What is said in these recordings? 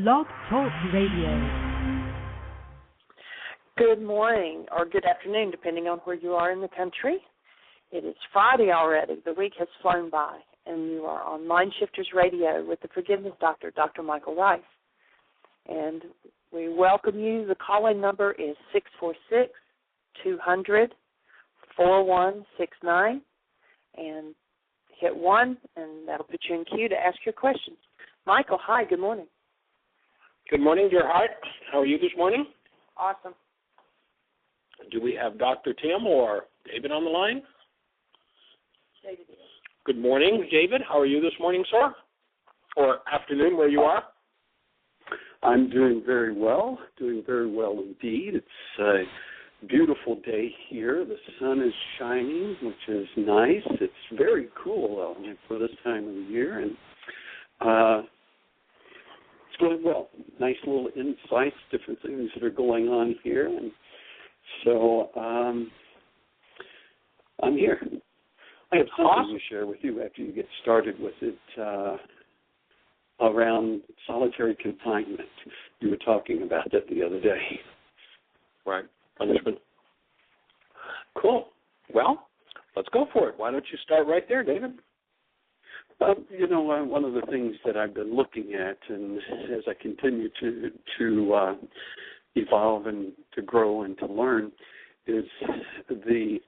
Blog Talk Radio. Good morning or good afternoon, depending on where you are in the country. It is Friday already. The week has flown by, and you are on MindShifters Radio with the Forgiveness Doctor, Dr. Michael Ryce. And we welcome you. The call-in number is 646-200-4169, and hit 1, and that'll put you in queue to ask your questions. Michael, hi, good morning. Good morning, dear heart. How are you this morning? Awesome. Do we have Dr. Tim or David on the line? David. Good morning, David. How are you this morning, sir? Or afternoon, where you are? I'm doing very well indeed. It's a beautiful day here. The sun is shining, which is nice. It's very cool for this time of the year, and it's going well. Nice little insights, different things that are going on here, and so I'm here. I have something to share with you after you get started with it around solitary confinement. You were talking about that the other day. Right. Punishment. Cool. Well, let's go for it. Why don't you start right there, David? One of the things that I've been looking at, and as I continue to evolve and to grow and to learn, is the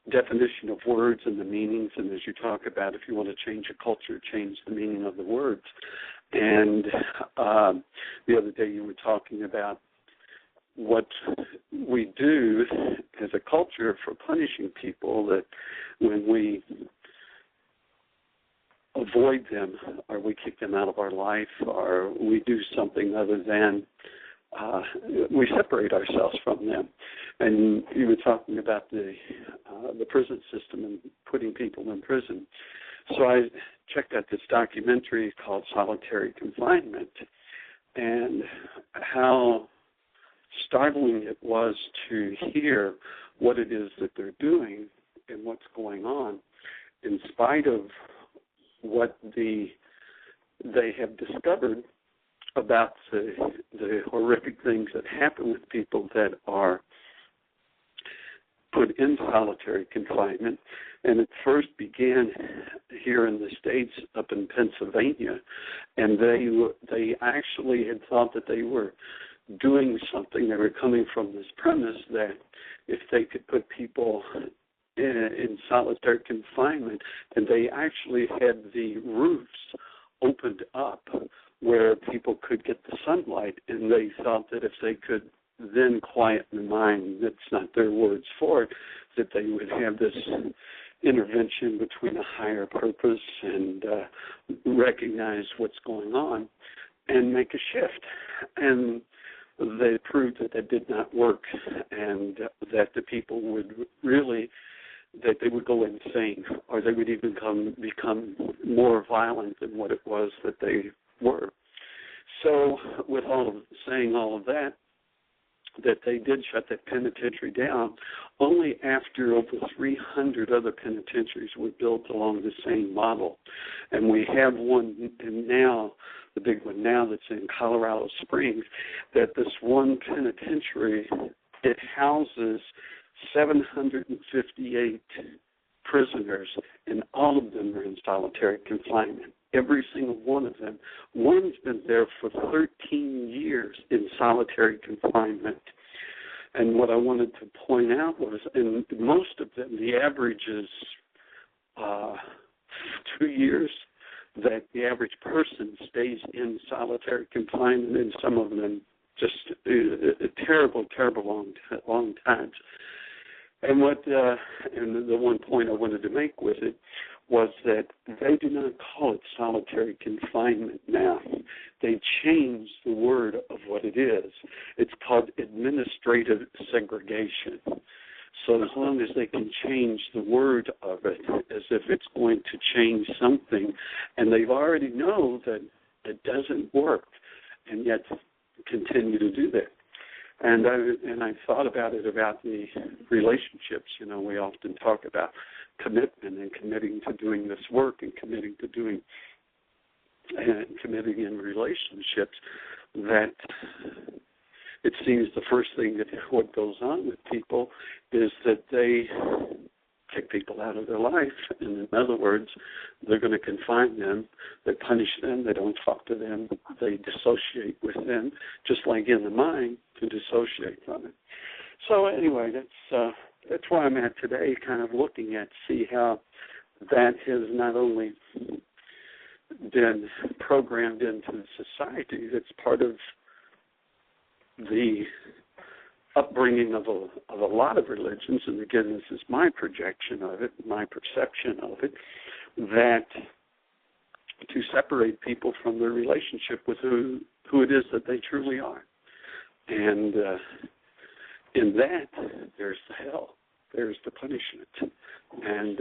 definition of words and the meanings. And as you talk about, if you want to change a culture, change the meaning of the words. And the other day you were talking about what we do as a culture for punishing people, that when we avoid them or we kick them out of our life or we do something other than we separate ourselves from them. And you were talking about the prison system and putting people in prison. So I checked out this documentary called Solitary Confinement, and how startling it was to hear what it is that they're doing and what's going on, in spite of what they have discovered about the horrific things that happen with people that are put in solitary confinement. And it first began here in the States, up in Pennsylvania, and they actually had thought that they were doing something. They were coming from this premise that if they could put people in solitary confinement, and they actually had the roofs opened up where people could get the sunlight, and they thought that if they could then quiet the mind, that's not their words for it, that they would have this intervention between a higher purpose and recognize what's going on and make a shift. And they proved that did not work, and that the people would really, that they would go insane, or they would even become more violent than what it was that they were. So with saying all of that, that they did shut that penitentiary down only after over 300 other penitentiaries were built along the same model. And we have one now, the big one now, that's in Colorado Springs, that this one penitentiary, it houses 758 prisoners, and all of them are in solitary confinement. Every single one of them. One's been there for 13 years in solitary confinement. And what I wanted to point out was, in most of them, the average is 2 years that the average person stays in solitary confinement, and some of them just terrible long times. And and the one point I wanted to make with it was that they do not call it solitary confinement now. They changed the word of what it is. It's called administrative segregation. So as long as they can change the word of it as if it's going to change something, and they've already know that it doesn't work, and yet continue to do that. And I thought about it, about the relationships. You know, we often talk about commitment and committing to doing this work and committing to doing and committing in relationships, that it seems the first thing that what goes on with people is that they kick people out of their life. And in other words, they're going to confine them, they punish them, they don't talk to them, they dissociate with them, just like in the mind, to dissociate from it. So anyway, that's where I'm at today, kind of looking at, see how that has not only been programmed into society, that's part of the upbringing of a lot of religions, and again, this is my projection of it, my perception of it, that to separate people from their relationship with who it is that they truly are. And in that, there's the hell, there's the punishment. And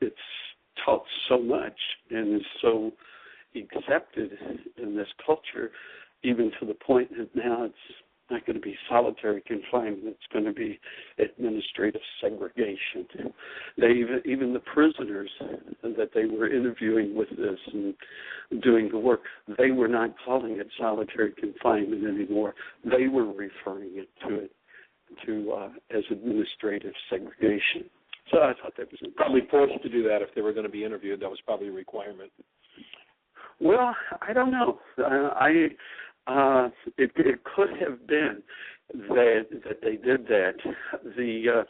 it's taught so much and is so accepted in this culture, even to the point that now it's not going to be solitary confinement, it's going to be administrative segregation. Even the prisoners that they were interviewing with this and doing the work, they were not calling it solitary confinement anymore. They were referring to as administrative segregation. So I thought that was probably forced to do that if they were going to be interviewed. That was probably a requirement. Well, I don't know. It could have been that they did that. The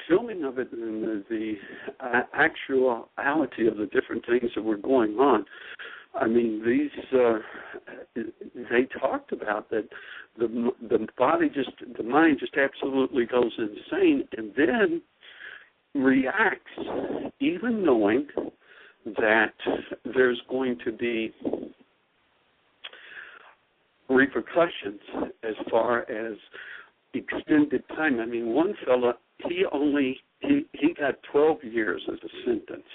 filming of it and the actuality of the different things that were going on. I mean, they talked about that the mind just absolutely goes insane and then reacts, even knowing that there's going to be repercussions as far as extended time. I mean, one fella, he got 12 years as a sentence.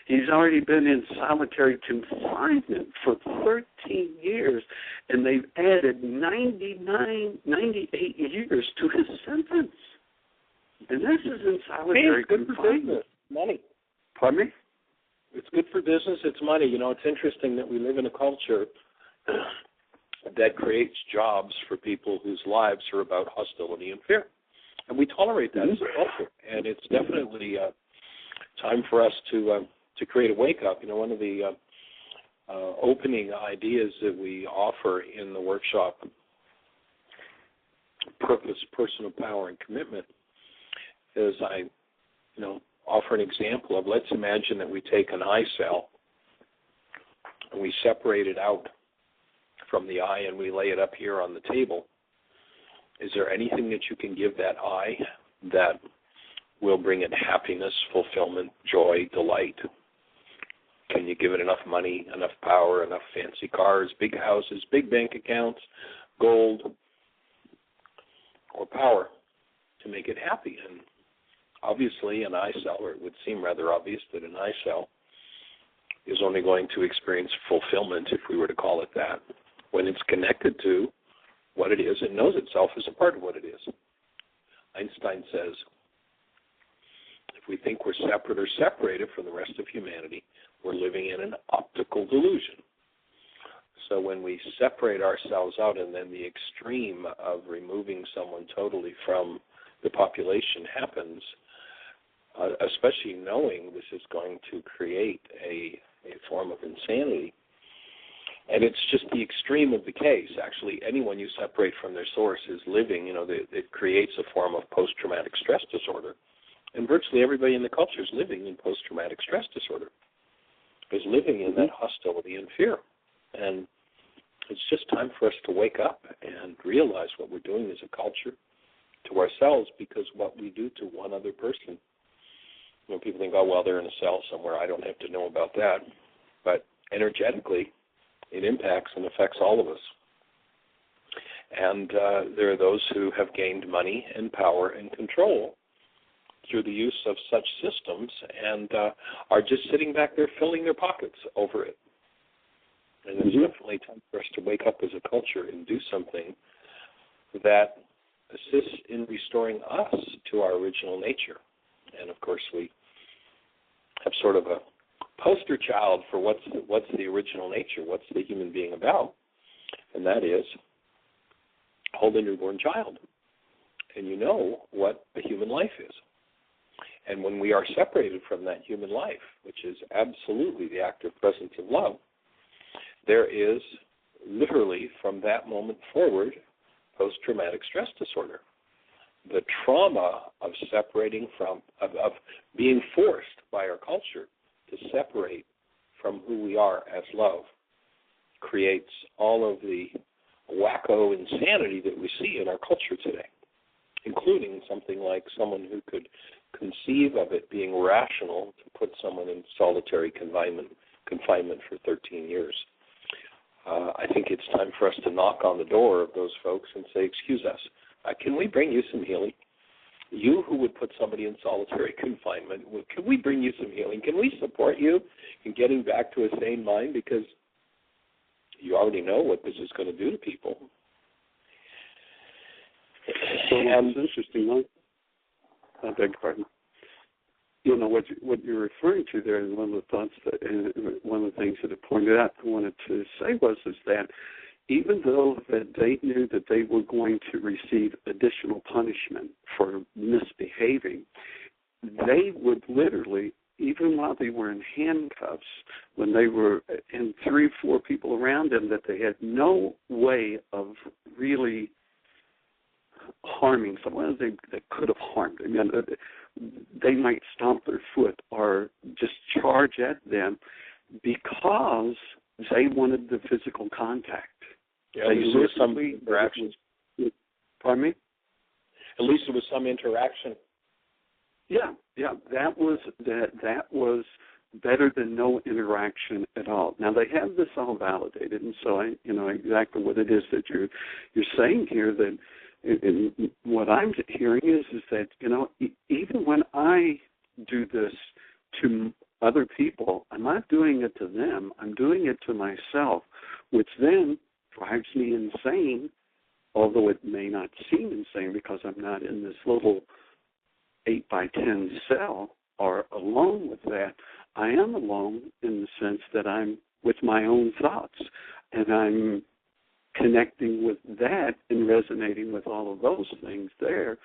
He's already been in solitary confinement for 13 years, and they've added 98 years to his sentence. And this is in solitary confinement. It's good for business. Money. Pardon me? It's good for business. It's money. You know, it's interesting that we live in a culture that creates jobs for people whose lives are about hostility and fear. And we tolerate that as a culture. And it's definitely time for us to create a wake-up. You know, one of the opening ideas that we offer in the workshop, Purpose, Personal Power, and Commitment, is I offer an example of, let's imagine that we take an eye cell and we separate it out from the eye and we lay it up here on the table. Is there anything that you can give that eye that will bring it happiness, fulfillment, joy, delight? Can you give it enough money, enough power, enough fancy cars, big houses, big bank accounts, gold, or power to make it happy? And obviously an eye cell, or it would seem rather obvious that an eye cell is only going to experience fulfillment, if we were to call it that, when it's connected to what it is and knows itself as a part of what it is. Einstein says, if we think we're separate or separated from the rest of humanity, we're living in an optical delusion. So when we separate ourselves out and then the extreme of removing someone totally from the population happens, especially knowing this is going to create a form of insanity. And it's just the extreme of the case. Actually, anyone you separate from their source is living, it creates a form of post-traumatic stress disorder. And virtually everybody in the culture is living in post-traumatic stress disorder, is living in that hostility and fear. And it's just time for us to wake up and realize what we're doing as a culture to ourselves, because what we do to one other person, people think, oh, well, they're in a cell somewhere. I don't have to know about that. But energetically, it impacts and affects all of us. And there are those who have gained money and power and control through the use of such systems and are just sitting back there filling their pockets over it. And it's definitely time for us to wake up as a culture and do something that assists in restoring us to our original nature. And, of course, we have sort of a poster child for what's the original nature, what's the human being about, and that is hold a newborn child. And you know what a human life is. And when we are separated from that human life, which is absolutely the active presence of love, there is literally from that moment forward post-traumatic stress disorder. The trauma of separating from, of being forced by our culture to separate from who we are as love creates all of the wacko insanity that we see in our culture today, including something like someone who could conceive of it being rational to put someone in solitary confinement for 13 years. I think it's time for us to knock on the door of those folks and say, excuse us, can we bring you some healing? You who would put somebody in solitary confinement, can we bring you some healing? Can we support you in getting back to a sane mind? Because you already know what this is going to do to people. So it's interesting, I beg your pardon. You know, what you're referring to there is one of the thoughts that, and one of the things that I pointed out I wanted to say is that even though that they knew that they were going to receive additional punishment for misbehaving, they would literally, even while they were in handcuffs, when they were in 3 or 4 people around them that they had no way of really harming someone they could have harmed. I mean, they might stomp their foot or just charge at them because they wanted the physical contact. Yeah, at least there was some interaction. Pardon me? At least there was some interaction. Yeah, that was better than no interaction at all. Now they have this all validated, and so I know exactly what it is that you're saying here. That and what I'm hearing is that even when I do this to other people, I'm not doing it to them. I'm doing it to myself, which then drives me insane, although it may not seem insane because I'm not in this little 8x10 cell or alone with that. I am alone in the sense that I'm with my own thoughts, and I'm connecting with that and resonating with all of those things there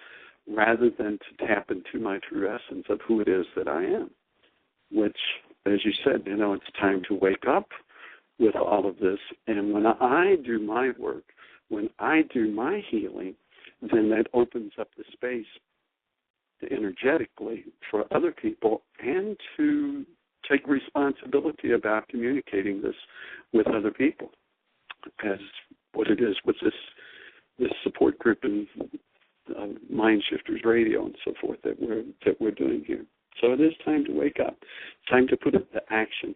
rather than to tap into my true essence of who it is that I am, which, as you said, it's time to wake up with all of this. And when I do my work, when I do my healing, then that opens up the space energetically for other people and to take responsibility about communicating this with other people as what it is with this support group and MindShifters Radio and so forth that we're doing here. So it is time to wake up. It's time to put it to action.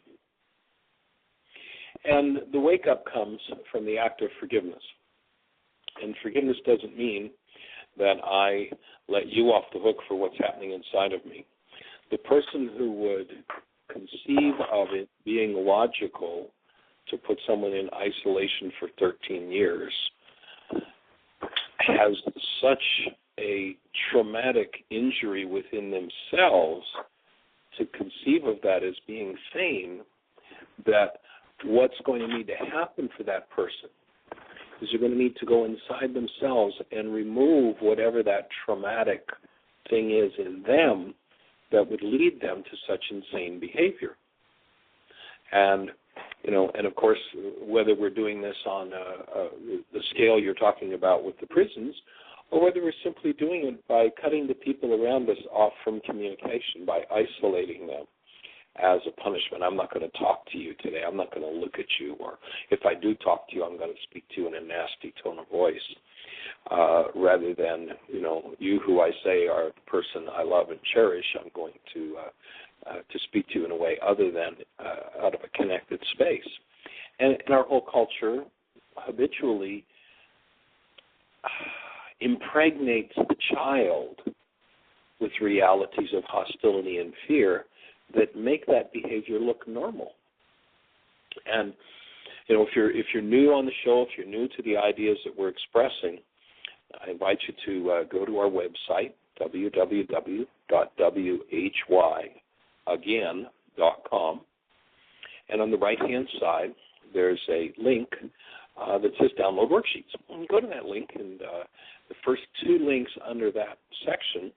And the wake-up comes from the act of forgiveness. And forgiveness doesn't mean that I let you off the hook for what's happening inside of me. The person who would conceive of it being logical to put someone in isolation for 13 years has such a traumatic injury within themselves to conceive of that as being sane, that what's going to need to happen for that person is they're going to need to go inside themselves and remove whatever that traumatic thing is in them that would lead them to such insane behavior. And, and of course, whether we're doing this on the scale you're talking about with the prisons, or whether we're simply doing it by cutting the people around us off from communication, by isolating them as a punishment. I'm not going to talk to you today. I'm not going to look at you. Or if I do talk to you, I'm going to speak to you in a nasty tone of voice, rather than, you who I say are the person I love and cherish, I'm going to speak to you in a way other than out of a connected space. And our whole culture habitually impregnates the child with realities of hostility and fear that make that behavior look normal. And if you're new on the show, if you're new to the ideas that we're expressing, I invite you to go to our website, www.whyagain.com, And on the right-hand side, there's a link that says download worksheets. And you go to that link, and the first two links under that section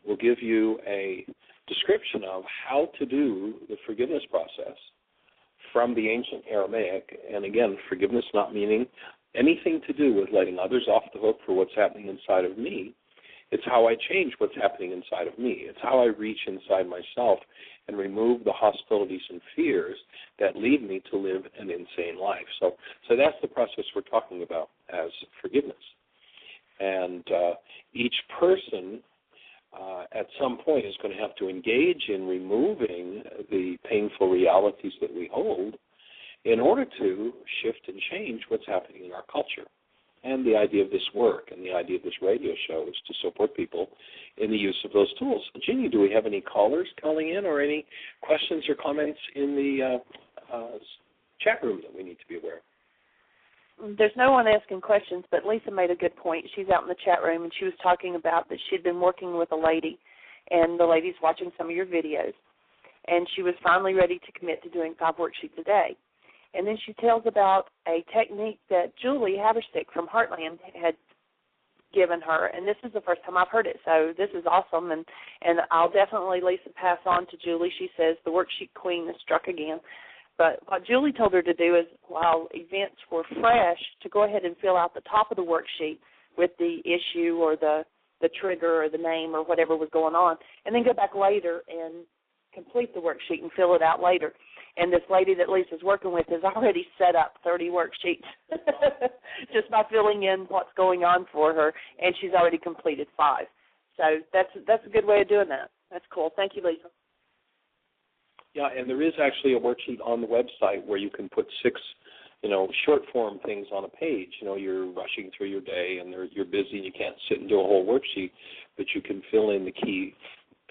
will give you a description of how to do the forgiveness process from the ancient Aramaic. And again, forgiveness not meaning anything to do with letting others off the hook for what's happening inside of me. It's how I change what's happening inside of me. It's how I reach inside myself and remove the hostilities and fears that lead me to live an insane life. So that's the process we're talking about as forgiveness. And each person at some point is going to have to engage in removing the painful realities that we hold in order to shift and change what's happening in our culture. And the idea of this work and the idea of this radio show is to support people in the use of those tools. Jeanie, do we have any callers calling in or any questions or comments in the chat room that we need to be aware of? There's no one asking questions, but Lisa made a good point. She's out in the chat room, and she was talking about that she'd been working with a lady, and the lady's watching some of your videos, and she was finally ready to commit to doing 5 worksheets a day. And then she tells about a technique that Julie Haverstick from Heartland had given her, and this is the first time I've heard it, so this is awesome, and I'll definitely, Lisa, pass on to Julie. She says the worksheet queen has struck again. But what Julie told her to do is, while events were fresh, to go ahead and fill out the top of the worksheet with the issue or the trigger or the name or whatever was going on, and then go back later and complete the worksheet and fill it out later. And this lady that Lisa's working with has already set up 30 worksheets just by filling in what's going on for her, and she's already completed 5. So that's a good way of doing that. That's cool. Thank you, Lisa. Yeah, and there is actually a worksheet on the website where you can put 6, short form things on a page. You're rushing through your day and you're busy and you can't sit and do a whole worksheet, but you can fill in the key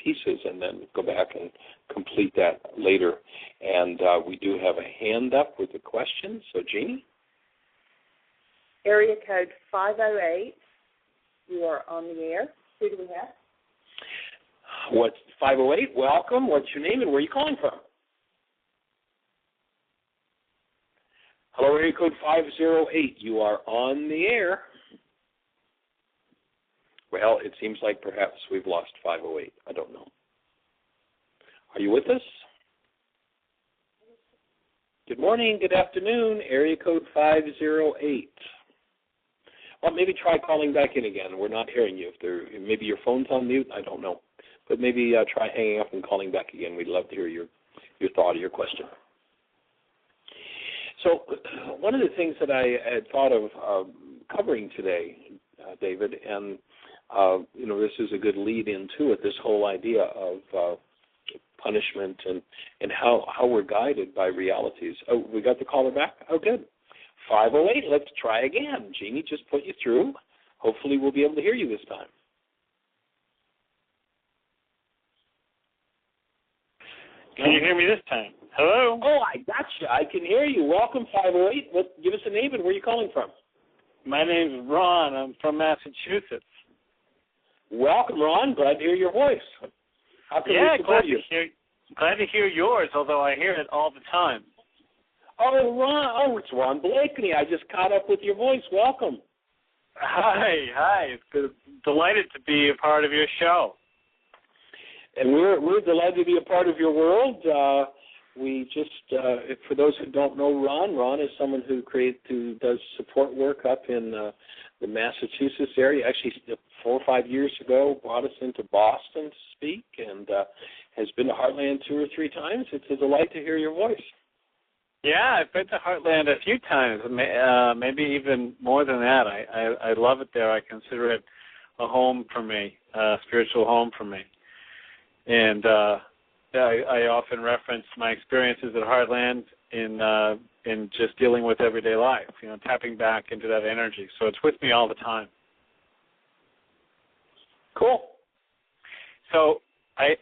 pieces and then go back and complete that later. And we do have a hand up with a question. So, Jeanie? Area code 508. You are on the air. Who do we have? What's 508? Welcome. What's your name and where are you calling from? Hello, area code 508. You are on the air. Well, it seems like perhaps we've lost 508. I don't know. Are you with us? Good morning, good afternoon, area code 508. Well, maybe try calling back in again. We're not hearing you. Maybe your phone's on mute. I don't know. But maybe try hanging up and calling back again. We'd love to hear your thought or your question. So one of the things that I had thought of covering today, David, and this is a good lead into it, this whole idea of punishment and how we're guided by realities. Oh, we got the caller back? Oh, good. 508, let's try again. Jeanie just put you through. Hopefully we'll be able to hear you this time. Can you hear me this time? Hello? Oh, I got you. I can hear you. Welcome, 508. Give us a name and where are you calling from? My name's Ron. I'm from Massachusetts. Welcome, Ron. Glad to hear your voice. How can we support you? Glad to hear yours, although I hear it all the time. Oh, Ron. Oh, it's Ron Bleakney. I just caught up with your voice. Welcome. Hi. It's delighted to be a part of your show. And we're delighted to be a part of your world. We just, for those who don't know Ron is someone who does support work up in the Massachusetts area. Actually, 4 or 5 years ago, brought us into Boston to speak, and has been to Heartland 2 or 3 times. It's a delight to hear your voice. Yeah, I've been to Heartland a few times, maybe even more than that. I love it there. I consider it a home for me, a spiritual home for me. And I often reference my experiences at Heartland in just dealing with everyday life, tapping back into that energy. So it's with me all the time. Cool. So I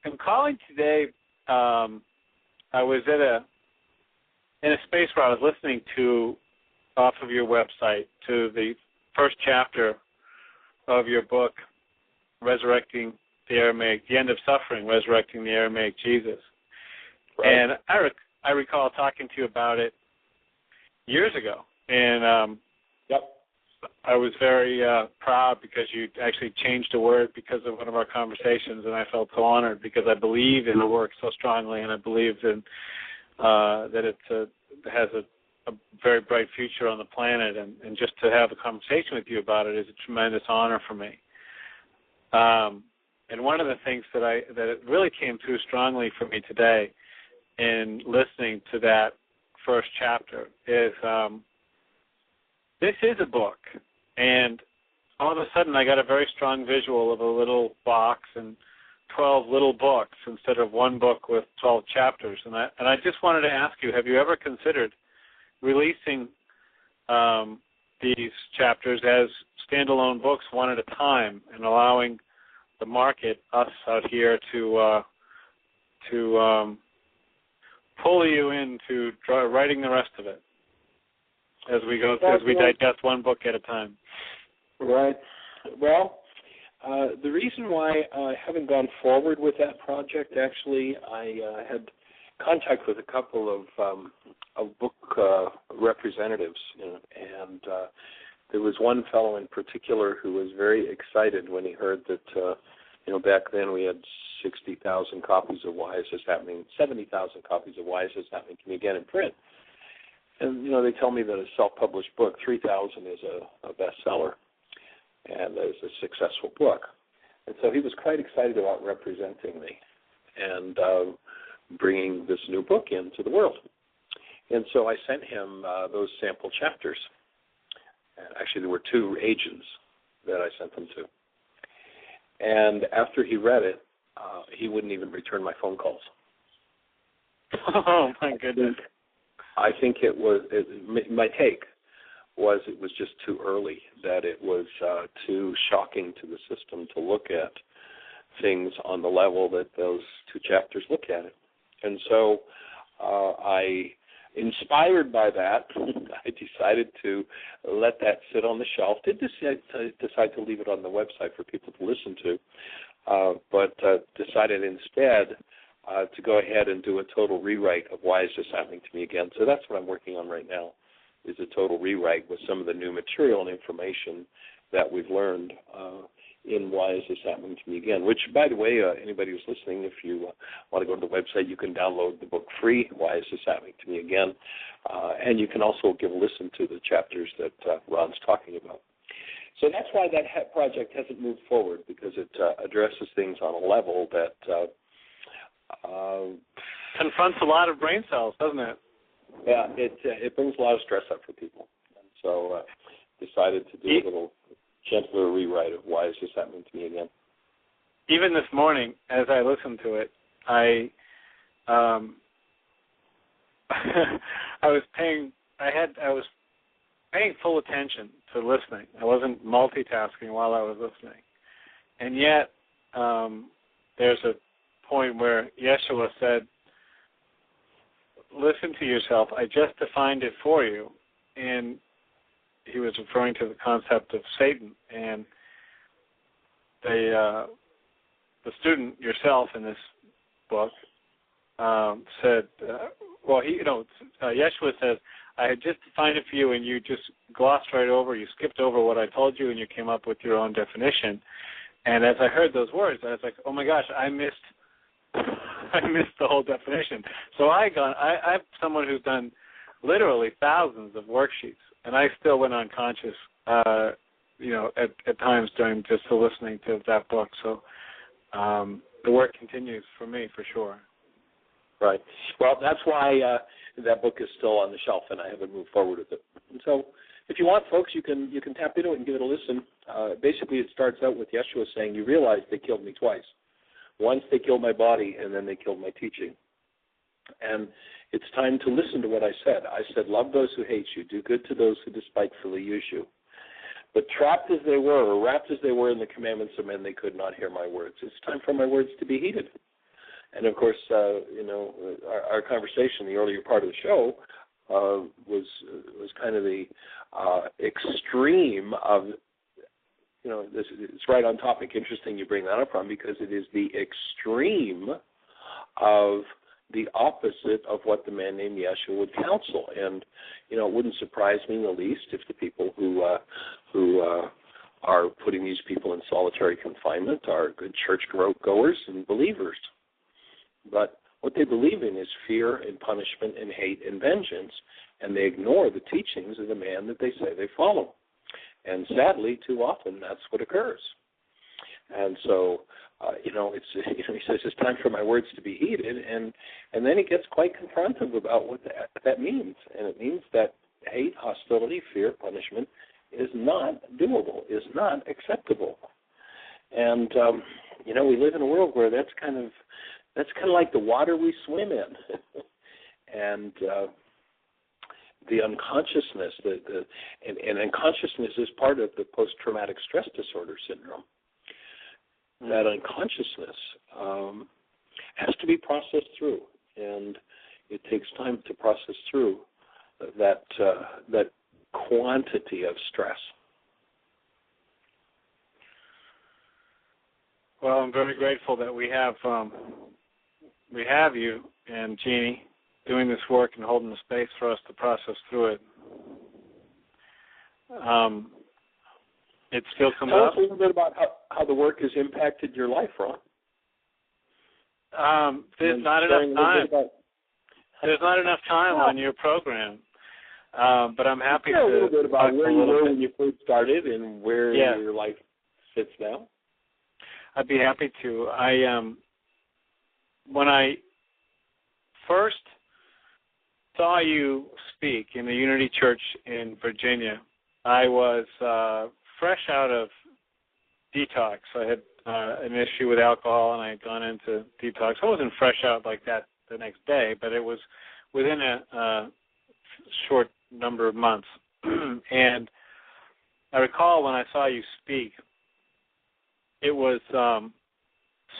am calling today. I was in a space where I was listening to, off of your website, to the first chapter of your book, Resurrecting the Aramaic, The End of Suffering, Resurrecting the Aramaic Jesus. Right. And I I recall talking to you about it years ago, and I was very proud because you actually changed a word because of one of our conversations, and I felt so honored because I believe in the work so strongly, and I believe in that it has a very bright future on the planet, and just to have a conversation with you about it is a tremendous honor for me. And one of the things that it really came through strongly for me today in listening to that first chapter is this is a book, and all of a sudden I got a very strong visual of a little box and 12 little books instead of one book with 12 chapters. And I just wanted to ask you, have you ever considered releasing these chapters as standalone books one at a time and allowing the market, us out here, to pull you into writing the rest of it as we go through, as we digest one book at a time? Right. Well, the reason why I haven't gone forward with that project, actually, I had contact with a couple of book representatives, and there was one fellow in particular who was very excited when he heard that, back then we had 60,000 copies of Why Is This Happening, 70,000 copies of Why Is This Happening to Me Again in print. And, they tell me that a self-published book, 3,000 is a bestseller and is a successful book. And so he was quite excited about representing me and bringing this new book into the world. And so I sent him those sample chapters. Actually, there were 2 agents that I sent them to. And after he read it, he wouldn't even return my phone calls. Oh, my goodness. I think my take was it was just too early, that it was too shocking to the system to look at things on the level that those 2 chapters look at it. And so inspired by that, I decided to let that sit on the shelf. Did decide to leave it on the website for people to listen to, but decided instead to go ahead and do a total rewrite of Why Is This Happening to Me Again. So that's what I'm working on right now, is a total rewrite with some of the new material and information that we've learned in Why Is This Happening to Me Again, which, by the way, anybody who's listening, if you want to go to the website, you can download the book free, Why Is This Happening to Me Again, and you can also give a listen to the chapters that Ron's talking about. So that's why that project hasn't moved forward, because it addresses things on a level that confronts a lot of brain cells, doesn't it? Yeah, it brings a lot of stress up for people. And so decided to do a little gentler rewrite of Why Is This Happening to Me Again. Even this morning, as I listened to it, I was paying full attention to listening. I wasn't multitasking while I was listening. And yet, there's a point where Yeshua said, listen to yourself, I just defined it for you. And he was referring to the concept of Satan. And the student, yourself, in this book, said, Yeshua says, I had just defined it for you, and you just glossed right over, you skipped over what I told you, and you came up with your own definition. And as I heard those words, I was like, oh my gosh, I missed the whole definition. So I'm someone who's done literally thousands of worksheets, and I still went unconscious, at times during just the listening to that book. So the work continues for me, for sure. Right. Well, that's why that book is still on the shelf, and I haven't moved forward with it. And so, if you want, folks, you can tap into it and give it a listen. Basically, it starts out with Yeshua saying, "You realize they killed me twice. Once they killed my body, and then they killed my teaching. And it's time to listen to what I said. I said, love those who hate you, do good to those who despitefully use you. But trapped as they were, or wrapped as they were in the commandments of men, they could not hear my words. It's time for my words to be heeded." And of course, our conversation, the earlier part of the show, was kind of the extreme of, it's right on topic. Interesting you bring that up, Ron, because it is the extreme of the opposite of what the man named Yeshua would counsel. And, it wouldn't surprise me in the least if the people who are putting these people in solitary confinement are good church goers and believers. But what they believe in is fear and punishment and hate and vengeance, and they ignore the teachings of the man that they say they follow. And sadly, too often, that's what occurs. And so, he says it's time for my words to be heeded, and then he gets quite confrontive about what that means. And it means that hate, hostility, fear, punishment is not doable, is not acceptable. And, we live in a world where that's kind of like the water we swim in. And the unconsciousness, and unconsciousness is part of the post-traumatic stress disorder syndrome. That unconsciousness has to be processed through, and it takes time to process through that quantity of stress. Well, I'm very grateful that we have you and Jeanie doing this work and holding the space for us to process through it. It still comes up. Tell us a little bit about how the work has impacted your life, Ron. There's not enough time. There's not enough time on your program. But I'm happy to a little bit about where you were when you first started and where your life sits now. I'd be happy to. When I first saw you speak in the Unity Church in Virginia, I was fresh out of detox. I had an issue with alcohol, and I had gone into detox. I wasn't fresh out like that the next day, but it was within a short number of months. And I recall when I saw you speak, it was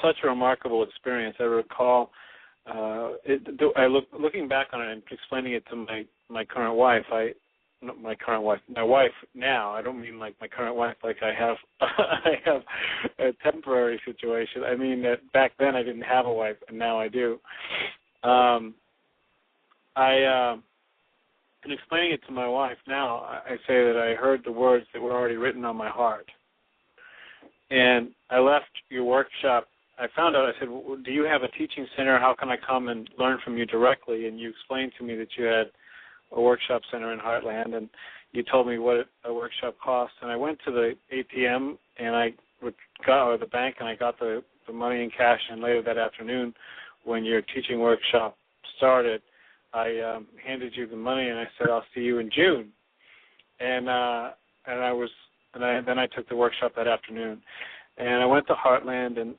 such a remarkable experience. I recall looking back on it and explaining it to my current wife. My wife now. I don't mean like my current wife, like I have a temporary situation. I mean that back then I didn't have a wife, and now I do. In explaining it to my wife now, I say that I heard the words that were already written on my heart. And I left your workshop. I found out, I said, well, do you have a teaching center? How can I come and learn from you directly? And you explained to me that you had a workshop center in Heartland, and you told me what a workshop cost. And I went to the ATM and or the bank, and I got the money in cash. And later that afternoon, when your teaching workshop started, I handed you the money, and I said, I'll see you in June. And then I took the workshop that afternoon. And I went to Heartland, and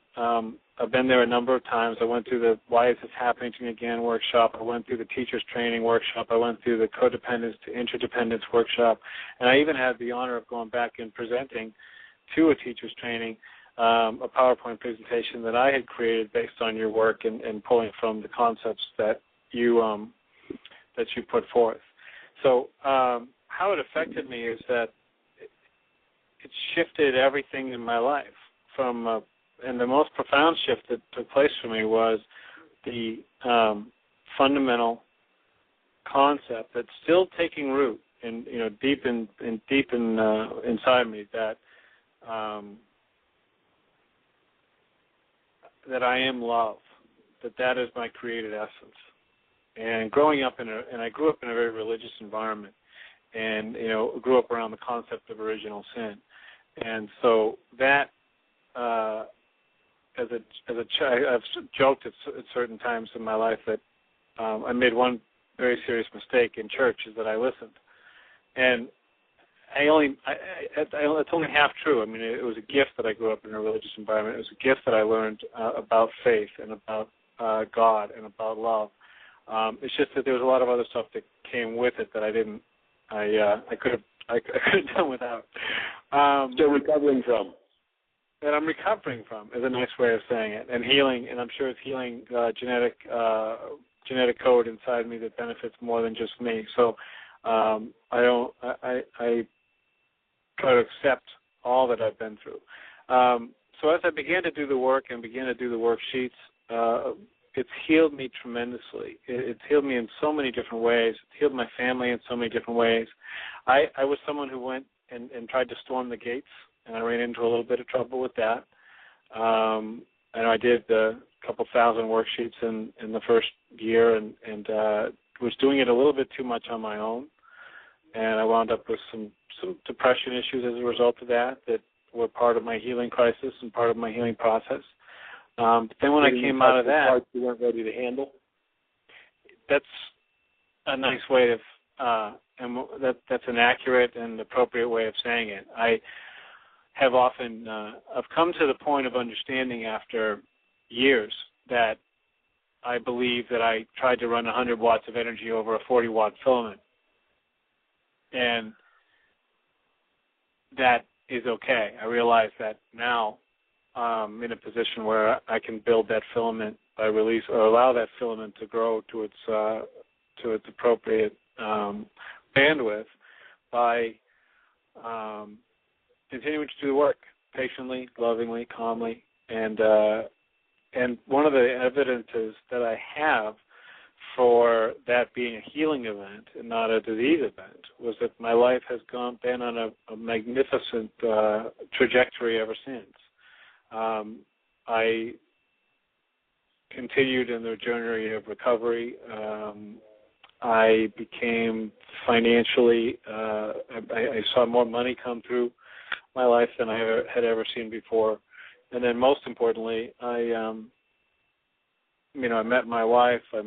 I've been there a number of times. I went through the Why Is This Happening to Me Again workshop. I went through the Teachers Training workshop. I went through the Codependence to Interdependence workshop. And I even had the honor of going back and presenting to a Teachers Training a PowerPoint presentation that I had created based on your work and pulling from the concepts that you put forth. So how it affected me is that it shifted everything in my life. And the most profound shift that took place for me was the fundamental concept that's still taking root deep inside me, that I am love, that is my created essence. And growing up and I grew up in a very religious environment, and grew up around the concept of original sin, and so that as a child, I've joked at certain times in my life that I made one very serious mistake in church, is that I listened, and it's only half true. I mean, it was a gift that I grew up in a religious environment. It was a gift that I learned about faith and about God and about love. It's just that there was a lot of other stuff that came with it that I could have done without. Still recovering from. That I'm recovering from is a nice way of saying it, and healing, and I'm sure it's healing genetic code inside me that benefits more than just me. So I try to accept all that I've been through. So as I began to do the work and began to do the worksheets, it's healed me tremendously. It's healed me in so many different ways. It's healed my family in so many different ways. I was someone who went and tried to storm the gates, and I ran into a little bit of trouble with that. And I did a couple thousand worksheets in the first year, and was doing it a little bit too much on my own. And I wound up with some depression issues as a result of that were part of my healing crisis and part of my healing process. But then when I came out of that, parts you weren't ready to handle. That's a nice way of, and that's an accurate and appropriate way of saying it. I have often, I've come to the point of understanding after years that I believe that I tried to run 100 watts of energy over a 40-watt filament, and that is okay. I realize that now I'm in a position where I can build that filament by release, or allow that filament to grow to its appropriate bandwidth by continuing to do the work patiently, lovingly, calmly, and one of the evidences that I have for that being a healing event and not a disease event was that my life has been on a magnificent trajectory ever since. I continued in the journey of recovery. I became financially, I saw more money come through my life than I had ever seen before. And then most importantly, I met my wife. I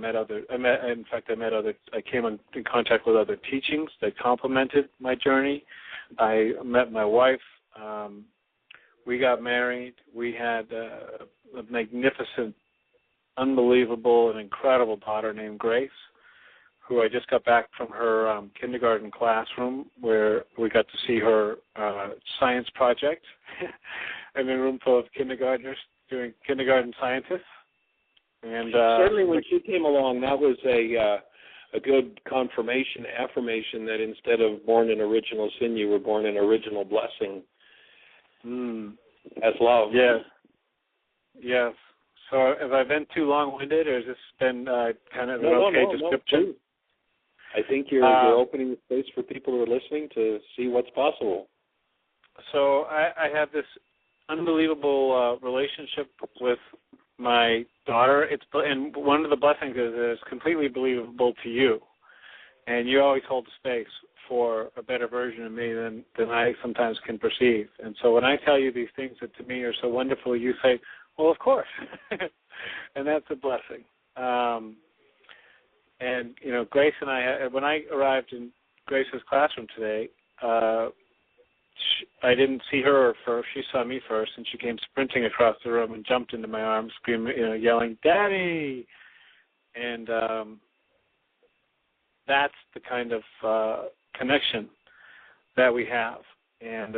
came in contact with other teachings that complemented my journey. I met my wife. We got married. We had a magnificent, unbelievable, and incredible daughter named Grace, who I just got back from her kindergarten classroom, where we got to see her science project in a room full of kindergartners doing kindergarten scientists. And certainly, when she came along, that was a good affirmation that instead of born in original sin, you were born in original blessing. As love. Yes. So have I been too long-winded, or has this been kind of an okay description? No. I think you're opening the space for people who are listening to see what's possible. So I have this unbelievable relationship with my daughter. And one of the blessings is that it's completely believable to you, and you always hold the space for a better version of me than I sometimes can perceive. And so when I tell you these things that to me are so wonderful, you say, well, of course. And that's a blessing. And, Grace and I, when I arrived in Grace's classroom today, I didn't see her first. She saw me first, and she came sprinting across the room and jumped into my arms, screaming, yelling, "Daddy!" And that's the kind of connection that we have. And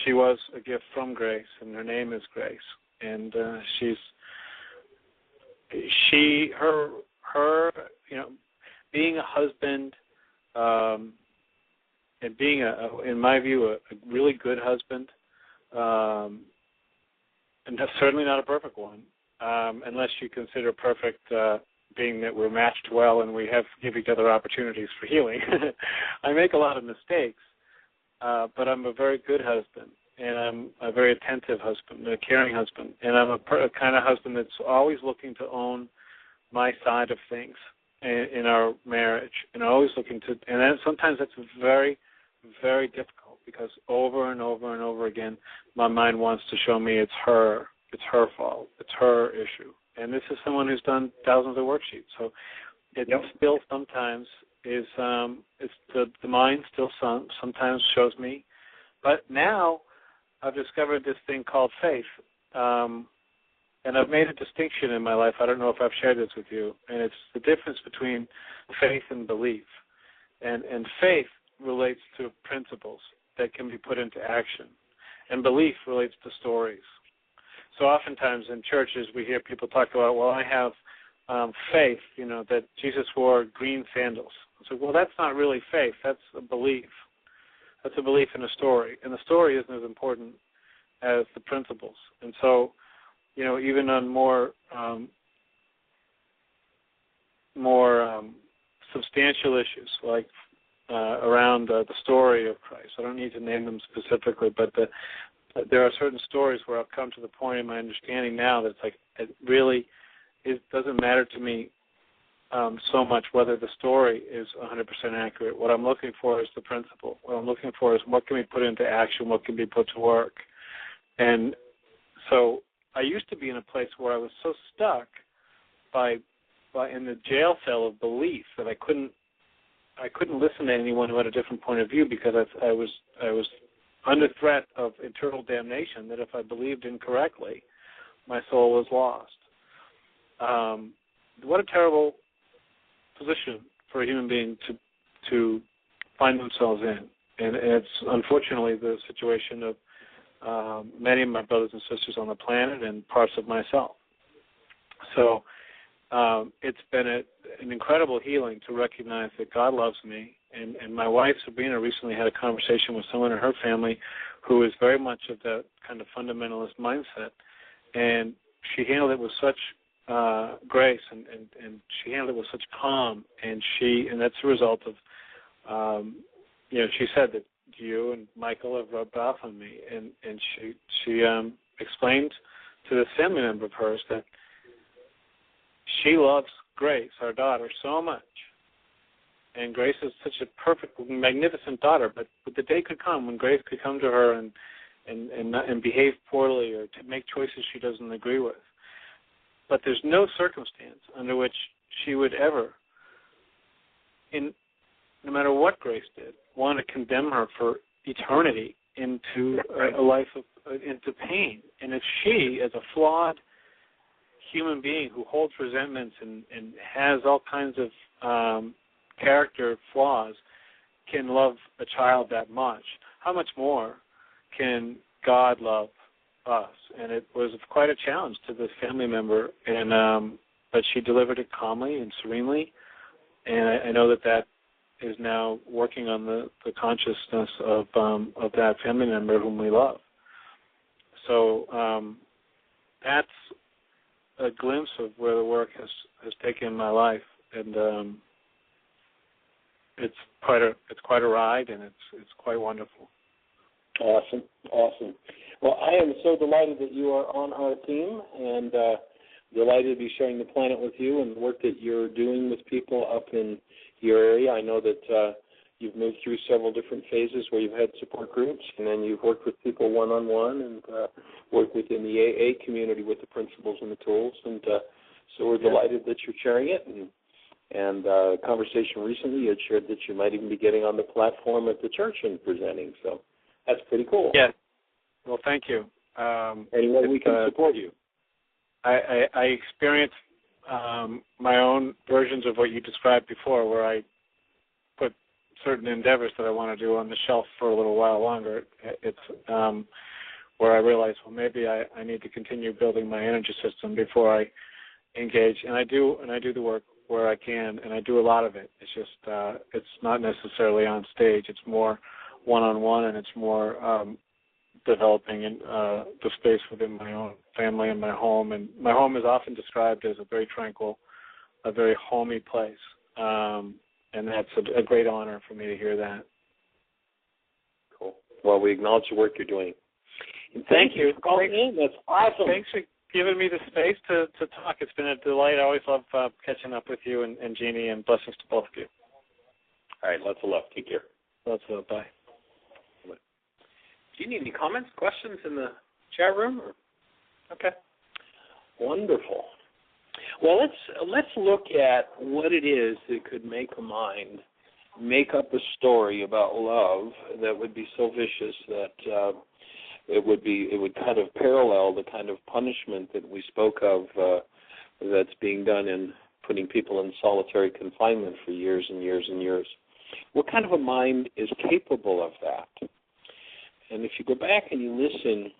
she was a gift from Grace, and her name is Grace. And being a husband, and being in my view, a really good husband, and that's certainly not a perfect one, unless you consider perfect being that we're matched well and we give each other opportunities for healing. I make a lot of mistakes, but I'm a very good husband, and I'm a very attentive husband, a caring husband, and I'm a kind of husband that's always looking to own my side of things in our marriage, and always looking to, and then sometimes that's very, very difficult, because over and over and over again, my mind wants to show me it's her fault, it's her issue. And this is someone who's done thousands of worksheets, so it still sometimes is, the mind still sometimes shows me. But now I've discovered this thing called faith, and I've made a distinction in my life. I don't know if I've shared this with you, and it's the difference between faith and belief. And faith relates to principles that can be put into action, and belief relates to stories. So oftentimes in churches we hear people talk about, well, I have faith, that Jesus wore green sandals. So, well, that's not really faith. That's a belief. That's a belief in a story, and the story isn't as important as the principles. And so, even on more more substantial issues, like around the story of Christ. I don't need to name them specifically, but there are certain stories where I've come to the point in my understanding now that it's like it doesn't matter to me so much whether the story is 100% accurate. What I'm looking for is the principle. What I'm looking for is what can be put into action, what can be put to work. And so I used to be in a place where I was so stuck by in the jail cell of belief that I couldn't listen to anyone who had a different point of view because I was under threat of eternal damnation, that if I believed incorrectly, my soul was lost. What a terrible position for a human being to find themselves in. And it's unfortunately the situation of many of my brothers and sisters on the planet and parts of myself. So it's been an incredible healing to recognize that God loves me. And my wife, Sabrina, recently had a conversation with someone in her family who is very much of that kind of fundamentalist mindset. And she handled it with such grace, and she handled it with such calm. And that's a result of, she said that you and Michael have rubbed off on me. And she explained to this family member of hers that she loves Grace, our daughter, so much. And Grace is such a perfect, magnificent daughter. But the day could come when Grace could come to her and behave poorly or to make choices she doesn't agree with. But there's no circumstance under which she would ever, no matter what Grace did, want to condemn her for eternity into a life into pain. And if she, as a flawed human being who holds resentments and has all kinds of character flaws, can love a child that much, how much more can God love us? And it was quite a challenge to this family member, but she delivered it calmly and serenely, and I know that is now working on the consciousness of that family member whom we love. So that's a glimpse of where the work has taken my life, and it's quite a ride, and it's quite wonderful. Awesome. Well, I am so delighted that you are on our team, and delighted to be sharing the planet with you and the work that you're doing with people up in your area. I know that you've moved through several different phases where you've had support groups, and then you've worked with people one-on-one and worked within the AA community with the principles and the tools. And so we're delighted that you're sharing it. And conversation recently, you had shared that you might even be getting on the platform at the church and presenting. So that's pretty cool. Yeah. Well, thank you. Any way we can support you? I experienced my own versions of what you described before, where I put certain endeavors that I want to do on the shelf for a little while longer. It's where I realized, well, maybe I need to continue building my energy system before I engage. And I do the work where I can, and I do a lot of it. It's just it's not necessarily on stage. It's more one-on-one, and it's more developing in the space within my own family and my home. And my home is often described as a very tranquil, a very homey place. And that's a great honor for me to hear that. Cool. Well, we acknowledge the work you're doing. And thank you for calling in. That's awesome. Thanks for giving me the space to talk. It's been a delight. I always love catching up with you and Jeanie, and blessings to both of you. All right. Lots of love. Take care. Lots of love. Bye. Do you need any comments, questions in the chat room? Okay. Wonderful. Well, let's look at what it is that could make a mind make up a story about love that would be so vicious that it would kind of parallel the kind of punishment that we spoke of that's being done in putting people in solitary confinement for years and years and years. What kind of a mind is capable of that? And if you go back and you listen,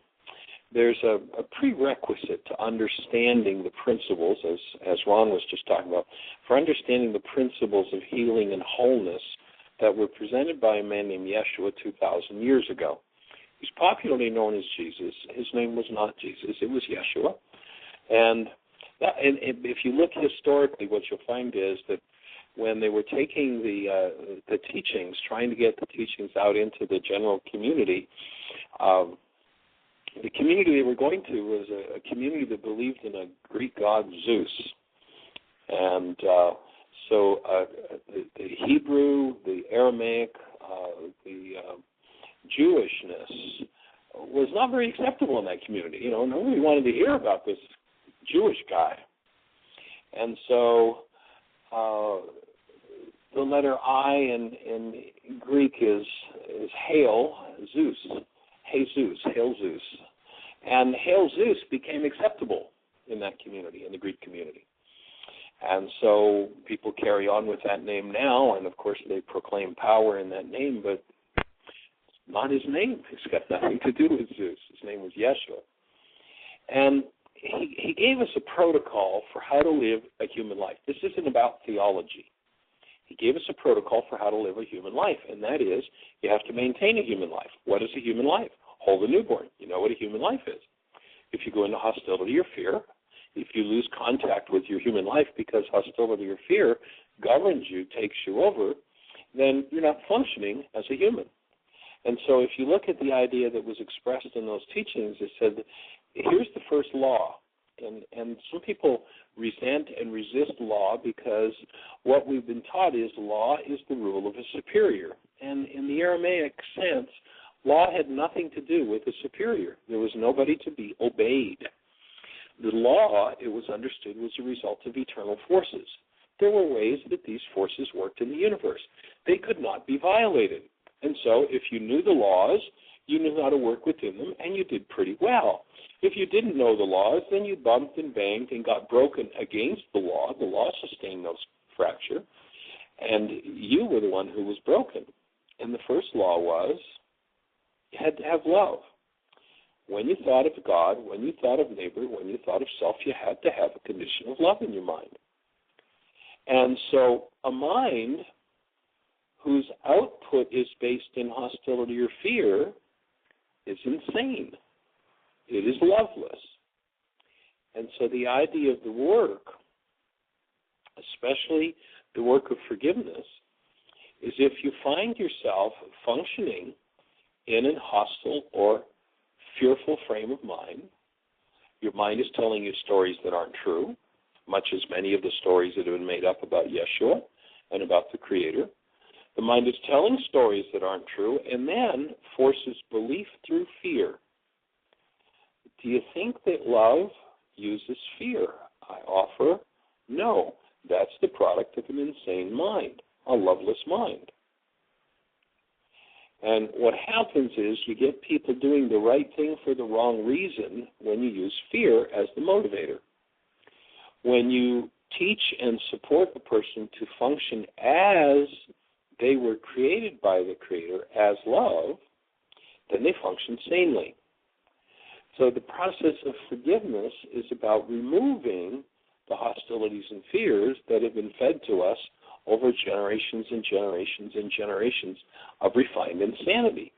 there's a prerequisite to understanding the principles, as Ron was just talking about, for understanding the principles of healing and wholeness that were presented by a man named Yeshua 2,000 years ago. He's popularly known as Jesus. His name was not Jesus. It was Yeshua. And And if you look historically, what you'll find is that when they were taking the teachings, trying to get the teachings out into the general community, the community they were going to was a community that believed in a Greek god Zeus. And so the Hebrew, the Aramaic, the Jewishness was not very acceptable in that community. You know, nobody wanted to hear about this Jewish guy. And so the letter I in Greek is Hail Zeus. Jesus, Hail Zeus. And Hail Zeus became acceptable in that community, in the Greek community. And so people carry on with that name now, and of course they proclaim power in that name, but it's not his name. It's got nothing to do with Zeus. His name was Yeshua. And he gave us a protocol for how to live a human life. This isn't about theology. He gave us a protocol for how to live a human life, and that is you have to maintain a human life. What is a human life? Hold a newborn. You know what a human life is. If you go into hostility or fear, if you lose contact with your human life because hostility or fear governs you, takes you over, then you're not functioning as a human. And so if you look at the idea that was expressed in those teachings, it said, here's the first law. And some people resent and resist law because what we've been taught is law is the rule of a superior. And in the Aramaic sense, law had nothing to do with a superior. There was nobody to be obeyed. The law, it was understood, was a result of eternal forces. There were ways that these forces worked in the universe. They could not be violated. And so if you knew the laws, you knew how to work within them, and you did pretty well. If you didn't know the laws, then you bumped and banged and got broken against the law. The law sustained no fracture, and you were the one who was broken. And the first law was you had to have love. When you thought of God, when you thought of neighbor, when you thought of self, you had to have a condition of love in your mind. And so a mind whose output is based in hostility or fear is insane. It is loveless. And so the idea of the work, especially the work of forgiveness, is if you find yourself functioning in a hostile or fearful frame of mind, your mind is telling you stories that aren't true, much as many of the stories that have been made up about Yeshua and about the Creator. The mind is telling stories that aren't true and then forces belief through fear. Do you think that love uses fear? I offer, no. That's the product of an insane mind, a loveless mind. And what happens is you get people doing the right thing for the wrong reason when you use fear as the motivator. When you teach and support the person to function as they were created by the Creator, as love, then they function sanely. So the process of forgiveness is about removing the hostilities and fears that have been fed to us over generations and generations and generations of refined insanity.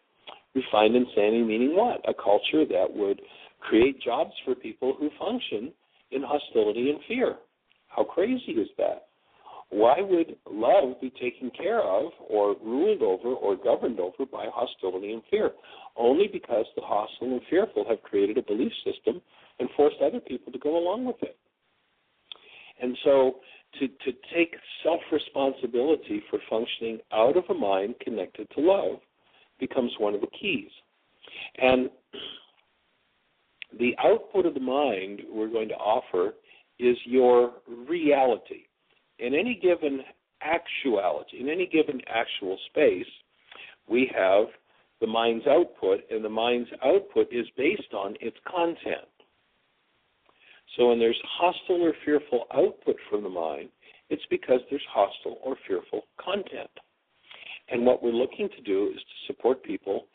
Refined insanity meaning what? A culture that would create jobs for people who function in hostility and fear. How crazy is that? Why would love be taken care of or ruled over or governed over by hostility and fear? Only because the hostile and fearful have created a belief system and forced other people to go along with it. And so to take self-responsibility for functioning out of a mind connected to love becomes one of the keys. And the output of the mind we're going to offer is your reality. In any given actuality, in any given actual space, we have the mind's output, and the mind's output is based on its content. So when there's hostile or fearful output from the mind, it's because there's hostile or fearful content. And what we're looking to do is to support people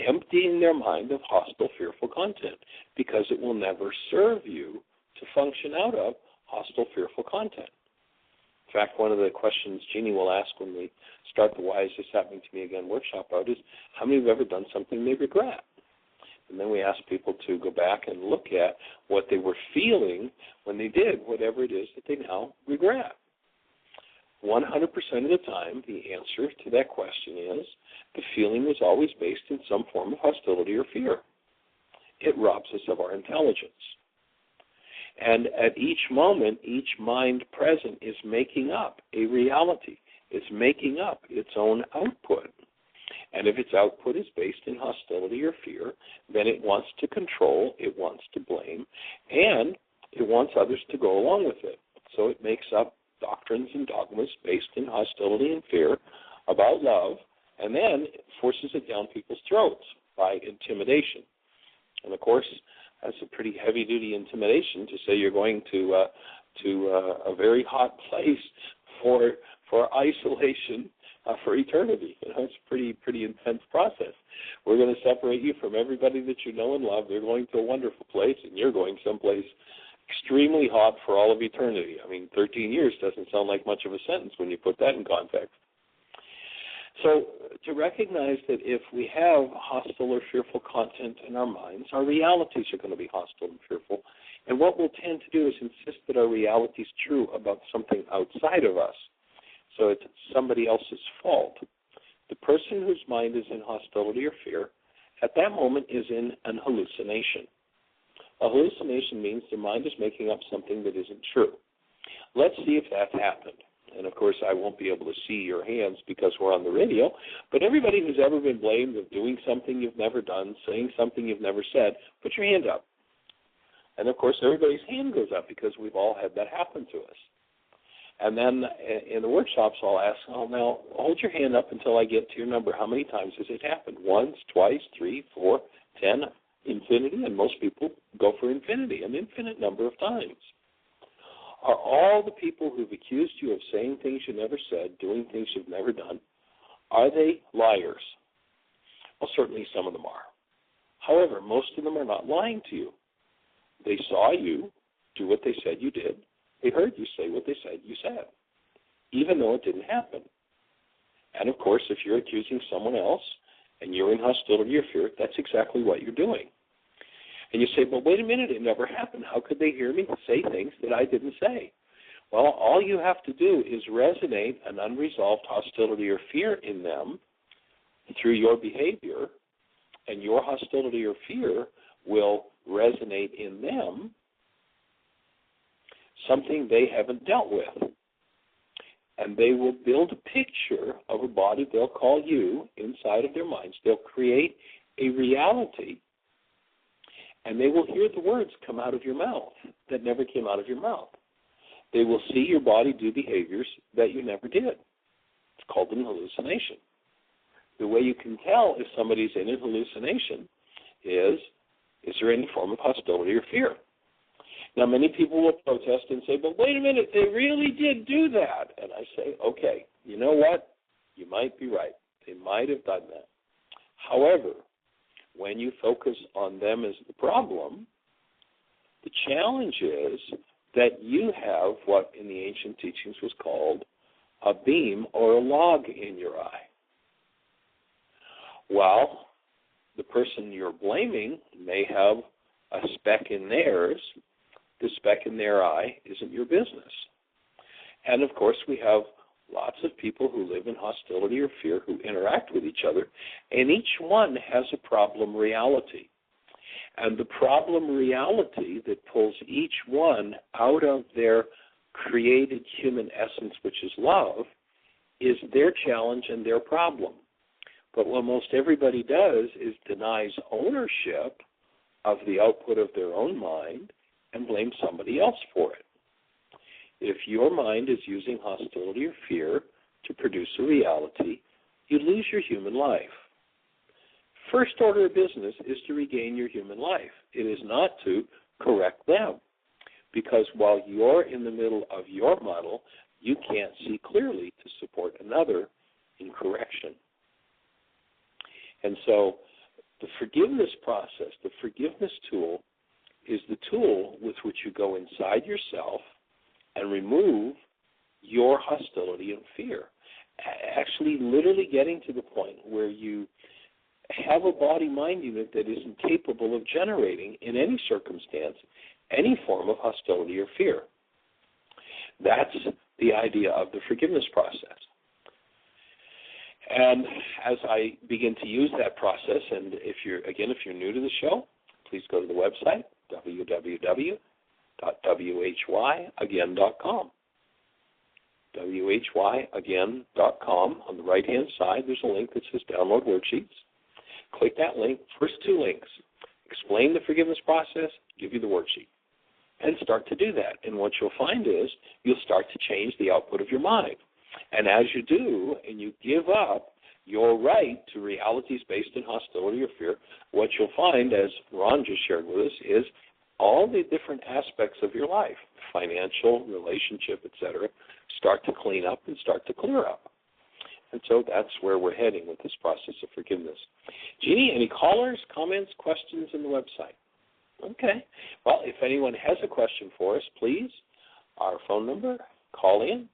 emptying their mind of hostile, fearful content, because it will never serve you to function out of hostile, fearful content. In fact, one of the questions Jeanie will ask when we start the Why Is This Happening to Me Again workshop out is, how many have ever done something they regret? And then we ask people to go back and look at what they were feeling when they did whatever it is that they now regret. 100% of the time, the answer to that question is the feeling was always based in some form of hostility or fear. It robs us of our intelligence. And at each moment, each mind present is making up a reality. It's making up its own output. And if its output is based in hostility or fear, then it wants to control, it wants to blame, and it wants others to go along with it. So it makes up doctrines and dogmas based in hostility and fear about love, and then it forces it down people's throats by intimidation. And, of course, that's a pretty heavy-duty intimidation to say you're going to a very hot place for isolation for eternity. You know, it's a pretty intense process. We're going to separate you from everybody that you know and love. They're going to a wonderful place, and you're going someplace extremely hot for all of eternity. I mean, 13 years doesn't sound like much of a sentence when you put that in context. So to recognize that if we have hostile or fearful content in our minds, our realities are going to be hostile and fearful. And what we'll tend to do is insist that our reality is true about something outside of us. So it's somebody else's fault. The person whose mind is in hostility or fear at that moment is in an hallucination. A hallucination means the mind is making up something that isn't true. Let's see if that's happened. And, of course, I won't be able to see your hands because we're on the radio, but everybody who's ever been blamed of doing something you've never done, saying something you've never said, put your hand up. And, of course, everybody's hand goes up because we've all had that happen to us. And then in the workshops, I'll ask, now, hold your hand up until I get to your number. How many times has it happened? Once, twice, 3, 4, 10, infinity, and most people go for infinity, an infinite number of times. Are all the people who've accused you of saying things you never said, doing things you've never done, are they liars? Well, certainly some of them are. However, most of them are not lying to you. They saw you do what they said you did. They heard you say what they said you said, even though it didn't happen. And, of course, if you're accusing someone else and you're in hostility or fear, that's exactly what you're doing. And you say, but wait a minute, it never happened. How could they hear me say things that I didn't say? Well, all you have to do is resonate an unresolved hostility or fear in them through your behavior, and your hostility or fear will resonate in them something they haven't dealt with. And they will build a picture of a body they'll call you inside of their minds. They'll create a reality, and they will hear the words come out of your mouth that never came out of your mouth. They will see your body do behaviors that you never did. It's called an hallucination. The way you can tell if somebody's in a hallucination is there any form of hostility or fear? Now, many people will protest and say, but wait a minute, they really did do that. And I say, okay, you know what? You might be right. They might have done that. However, when you focus on them as the problem, the challenge is that you have what in the ancient teachings was called a beam or a log in your eye. While the person you're blaming may have a speck in theirs, the speck in their eye isn't your business. And, of course, we have lots of people who live in hostility or fear who interact with each other, and each one has a problem reality. And the problem reality that pulls each one out of their created human essence, which is love, is their challenge and their problem. But what most everybody does is denies ownership of the output of their own mind and blame somebody else for it. If your mind is using hostility or fear to produce a reality, you lose your human life. First order of business is to regain your human life. It is not to correct them, because while you're in the middle of your muddle, you can't see clearly to support another in correction. And so the forgiveness process, the forgiveness tool, is the tool with which you go inside yourself and remove your hostility and fear. Actually, literally getting to the point where you have a body-mind unit that is incapable of generating, in any circumstance, any form of hostility or fear. That's the idea of the forgiveness process. And as I begin to use that process, and if you're new to the show, please go to the website, www.whyagain.com. whyagain.com. On the right-hand side, there's a link that says Download Worksheets. Click that link. First two links explain the forgiveness process, give you the worksheet, and start to do that. And what you'll find is you'll start to change the output of your mind. And as you do, and you give up your right to realities based in hostility or fear, what you'll find, as Ron just shared with us, is all the different aspects of your life, financial, relationship, etc., start to clean up and start to clear up. And so that's where we're heading with this process of forgiveness. Jeanie, any callers, comments, questions on the website? Okay. Well, if anyone has a question for us, please, our phone number, call in,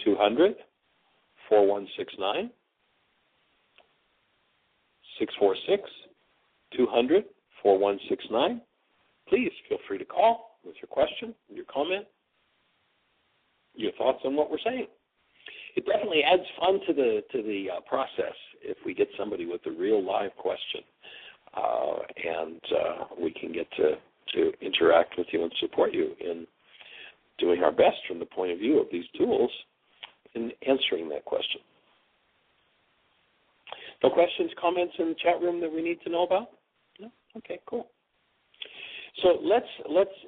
646-200-4169, 646-200-4169. Please feel free to call with your question, your comment, your thoughts on what we're saying. It definitely adds fun to the process if we get somebody with a real live question, and we can get to interact with you and support you in doing our best from the point of view of these tools in answering that question. No questions, comments in the chat room that we need to know about? No? Okay, cool. So let's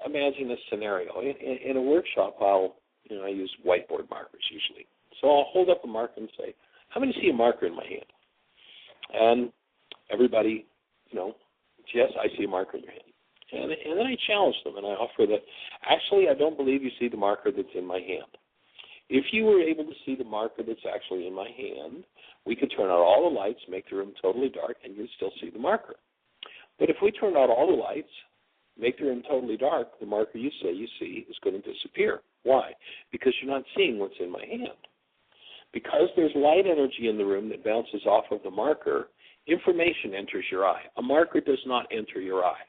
imagine this scenario. In a workshop, I use whiteboard markers usually. So I'll hold up a marker and say, how many see a marker in my hand? And everybody, yes, I see a marker in your hand. And then I challenge them and I offer that, actually, I don't believe you see the marker that's in my hand. If you were able to see the marker that's actually in my hand, we could turn out all the lights, make the room totally dark, and you'd still see the marker. But if we turn out all the lights, make the room totally dark, the marker you say you see is going to disappear. Why? Because you're not seeing what's in my hand. Because there's light energy in the room that bounces off of the marker, information enters your eye. A marker does not enter your eye.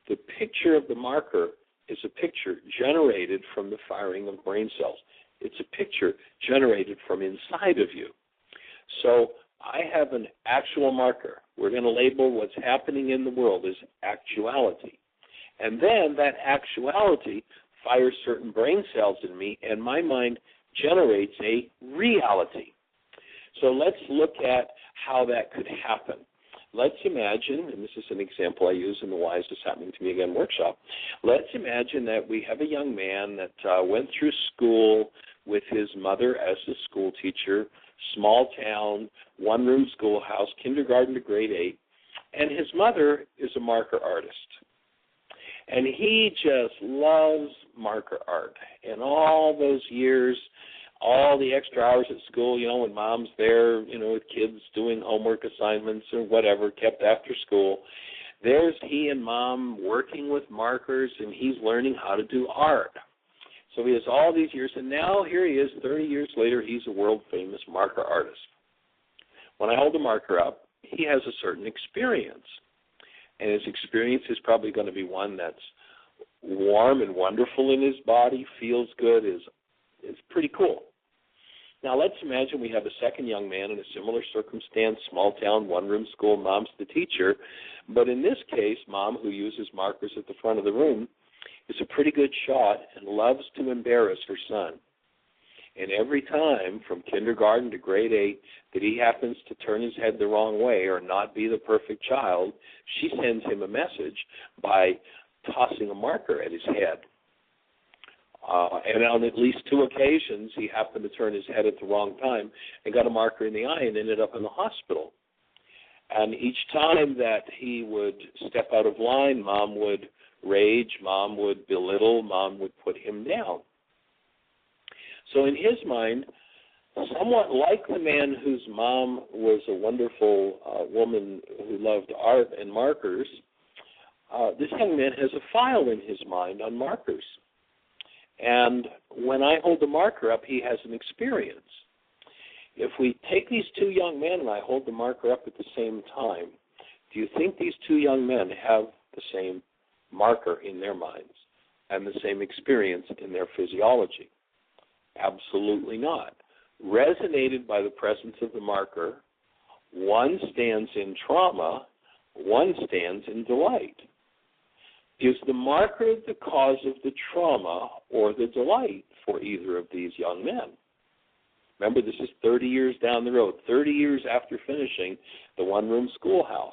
The picture of the marker is a picture generated from the firing of brain cells. It's a picture generated from inside of you. So I have an actual marker. We're going to label what's happening in the world as actuality. And then that actuality fires certain brain cells in me, and my mind generates a reality. So let's look at how that could happen. Let's imagine, and this is an example I use in the Why Is This Happening to Me Again workshop, let's imagine that we have a young man that went through school with his mother as a school teacher, small town, one-room schoolhouse, kindergarten to grade 8, and his mother is a marker artist. And he just loves marker art. And all those years, all the extra hours at school, when mom's there, with kids doing homework assignments or whatever, kept after school, there's he and mom working with markers, and he's learning how to do art. So he has all these years, and now here he is, 30 years later, he's a world-famous marker artist. When I hold the marker up, he has a certain experience. And his experience is probably going to be one that's warm and wonderful in his body, feels good, is pretty cool. Now let's imagine we have a second young man in a similar circumstance, small town, one-room school, mom's the teacher. But in this case, mom, who uses markers at the front of the room, is a pretty good shot and loves to embarrass her son. And every time from kindergarten to grade 8 that he happens to turn his head the wrong way or not be the perfect child, she sends him a message by tossing a marker at his head. And on at least 2 occasions, he happened to turn his head at the wrong time and got a marker in the eye and ended up in the hospital. And each time that he would step out of line, mom would rage, mom would belittle, mom would put him down. So in his mind, somewhat like the man whose mom was a wonderful woman who loved art and markers, this young man has a file in his mind on markers. And when I hold the marker up, he has an experience. If we take these two young men and I hold the marker up at the same time, do you think these two young men have the same marker in their minds and the same experience in their physiology? Absolutely not. Resonated by the presence of the marker, one stands in trauma, one stands in delight. Is the marker the cause of the trauma or the delight for either of these young men? Remember, this is 30 years down the road, 30 years after finishing the one-room schoolhouse.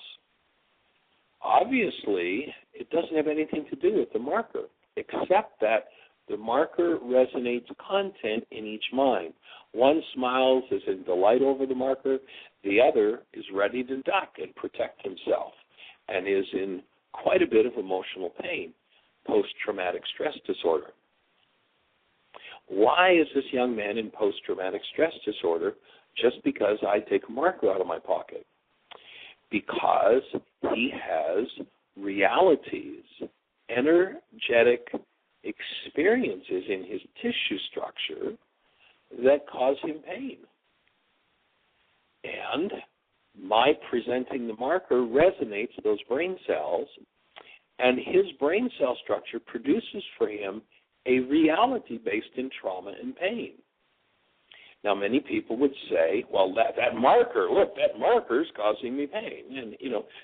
Obviously, it doesn't have anything to do with the marker, except that the marker resonates content in each mind. One smiles as in delight over the marker. The other is ready to duck and protect himself and is in quite a bit of emotional pain, post-traumatic stress disorder. Why is this young man in post-traumatic stress disorder just because I take a marker out of my pocket? Because he has realities, energetic experiences in his tissue structure that cause him pain. And my presenting the marker resonates those brain cells, and his brain cell structure produces for him a reality based in trauma and pain. Now, many people would say, well, that marker, look, that marker is causing me pain. And,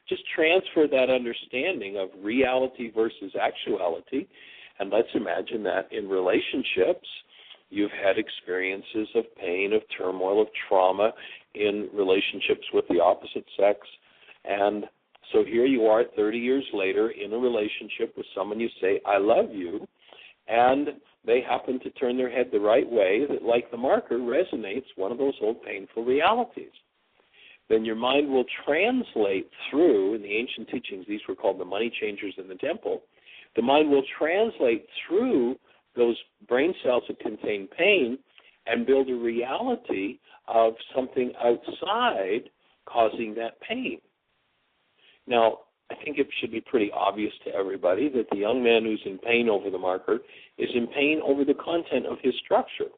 just transfer that understanding of reality versus actuality. And let's imagine that in relationships, you've had experiences of pain, of turmoil, of trauma in relationships with the opposite sex. And so here you are 30 years later in a relationship with someone you say, I love you, and they happen to turn their head the right way that, like the marker, resonates one of those old painful realities. Then your mind will translate through, in the ancient teachings, these were called the money changers in the temple, the mind will translate through those brain cells that contain pain and build a reality of something outside causing that pain. Now, I think it should be pretty obvious to everybody that the young man who's in pain over the marker is in pain over the content of his structure.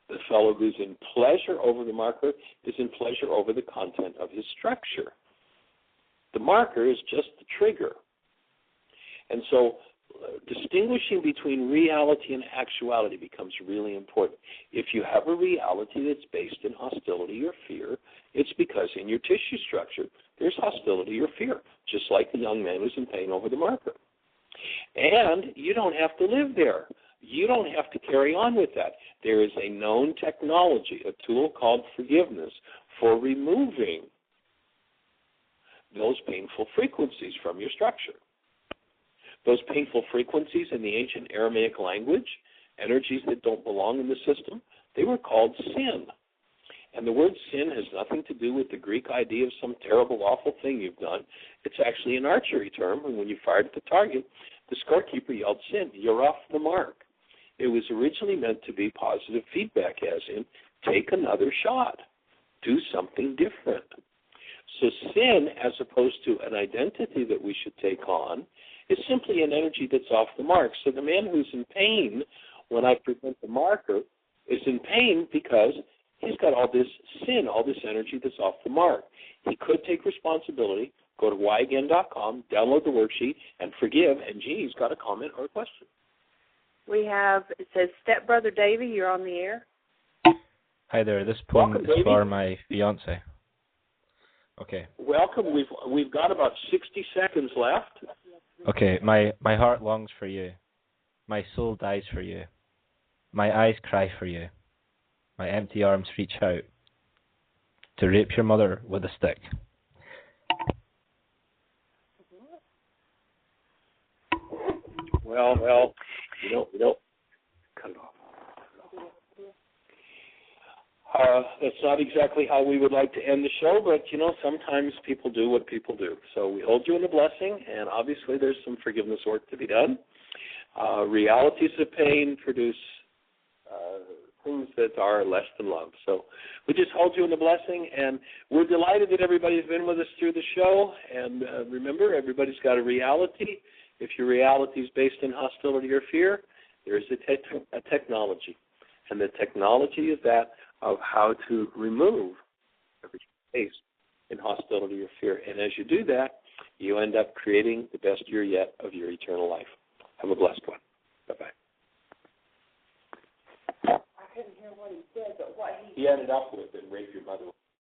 The fellow who's in pleasure over the marker is in pleasure over the content of his structure. The marker is just the trigger. And so distinguishing between reality and actuality becomes really important. If you have a reality that's based in hostility or fear, it's because in your tissue structure there's hostility or fear, just like the young man who's in pain over the marker. And you don't have to live there. You don't have to carry on with that. There is a known technology, a tool called forgiveness, for removing those painful frequencies from your structure. Those painful frequencies in the ancient Aramaic language, energies that don't belong in the system, they were called sin. And the word sin has nothing to do with the Greek idea of some terrible, awful thing you've done. It's actually an archery term, and when you fired at the target, the scorekeeper yelled sin. You're off the mark. It was originally meant to be positive feedback, as in, take another shot. Do something different. So sin, as opposed to an identity that we should take on, is simply an energy that's off the mark. So the man who's in pain, when I present the marker, is in pain because he's got all this sin, all this energy that's off the mark. He could take responsibility, go to whyagain.com, download the worksheet, and forgive. And Jeannie's got a comment or a question. We have, it says, Stepbrother Davy, you're on the air. Hi there, this poem Welcome, is Davey. for my fiance. Okay. Welcome. We've got about 60 seconds left. Okay, my heart longs for you. My soul dies for you. My eyes cry for you. My empty arms reach out to rape your mother with a stick. Well, you know, cut it off. That's not exactly how we would like to end the show, but, sometimes people do what people do. So we hold you in a blessing, and obviously there's some forgiveness work to be done. Realities of pain produce things that are less than love. So we just hold you in a blessing, and we're delighted that everybody's been with us through the show. And remember, everybody's got a reality. If your reality is based in hostility or fear, there is a technology. And the technology is that of how to remove every case in hostility or fear. And as you do that, you end up creating the best year yet of your eternal life. Have a blessed one. Bye-bye. I couldn't hear what he said, but what he ended up with and rape your mother.